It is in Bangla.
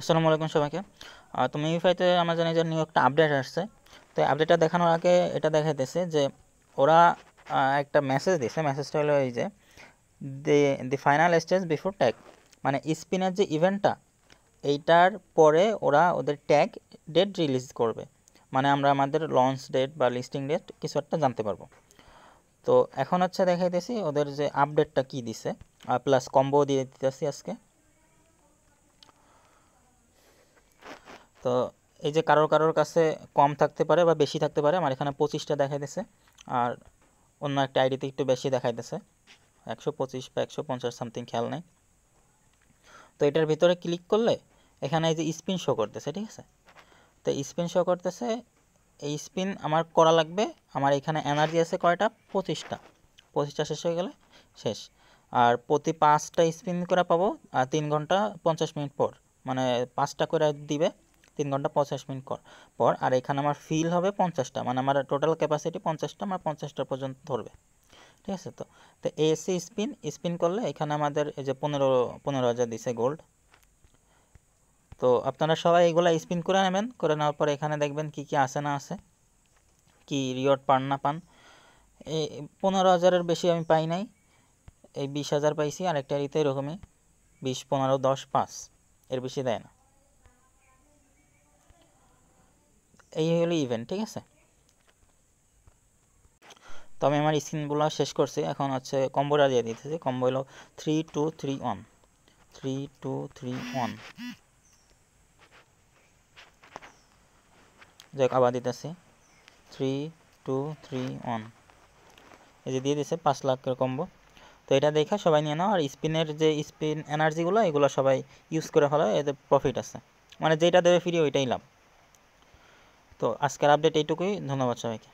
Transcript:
আসসালামু আলাইকুম সবাইকে। তো মিমিফাইতে আমরা জানি যে নিউ একটা আপডেট আসছে। তো আপডেটটা দেখানোর আগে এটা দেখাইতেছে যে ওরা একটা মেসেজ দিছে। মেসেজটা হলো এই যে the the final stage before tag, মানে স্পিনের যে ইভেন্টটা এইটার পরে ওরা ওদের ট্যাগ ডেট রিলিজ করবে, মানে আমরা আমাদের লঞ্চ ডেট বা লিস্টিং ডেট কিছু একটা জানতে পারবো। তো এখন হচ্ছে দেখাইতেছি ওদের যে আপডেটটা কী দিছে, প্লাস কম্বো দিয়ে দিতেছি আজকে। তো এই যে কারোর কাছে কম থাকতে পারে বা বেশি থাকতে পারে, আমার এখানে 25টা দেখাইতেছে, আর অন্য একটা আইডিতে একটু বেশি দেখাইতেছে, 125 বা 150 সামথিং, খেয়াল নেই। তো এটার ভিতরে ক্লিক করলে এখানে এই যে স্পিন শো করতেছে, ঠিক আছে। তো স্পিন শো করতেছে, এই স্পিন আমার করা লাগবে। আমার এখানে এনার্জি আছে কয়টা? 25টা। 25টা শেষ হয়ে গেলে শেষ। আর প্রতি 5টা স্পিন করে পাবো 3 ঘন্টা 50 মিনিট পর, মানে 5টা করে দিবে 3 ঘন্টা 50 মিনিট পর। আর এখানে আমার ফিল হবে 50টা, মানে আমার টোটাল ক্যাপাসিটি 50টা, আমার 50টা পর্যন্ত ধরবে, ঠিক আছে। তো তো এসি স্পিন করলে এখানে আমাদের এই যে 15,000 দিছে গোল্ড। তো আপনারা সবাই এগুলো স্পিন করে নেবেন, করে নেওয়ার পর এখানে দেখবেন কি কি আছে না আছে, কি রিওয়ার্ড পান না পান। এই 15,000-এর বেশি আমি পাই নাই, এই 20,000 পাইছি। আরেকটা রিতে এরকমই 20, 15, 10, 5, এর বেশি দেয় না। এই হলো ইভেন্ট, ঠিক আছে। তো আমি আমার স্ক্রিনগুলো শেষ করছি, এখন হচ্ছে কম্বোটা দিয়ে দিতেছি। কম্বো হলো 3, 2, 3, 1, 3, 2, 3, 1। যাক, আবার দিতেছি 3, 2, 3, 1। এই যে দিয়ে দিছে 5 লাখের কম্বো। তো এটা দেখে সবাই নিয়ে নাও, আর স্পিনের যে স্পিন এনার্জিগুলো এগুলো সবাই ইউজ করে ফেলো, এতে প্রফিট আছে, মানে যেটা দেবে ফ্রি ওইটাই লাভ। তো আজকের আপডেট এইটুকুই, ধন্যবাদ সবাইকে।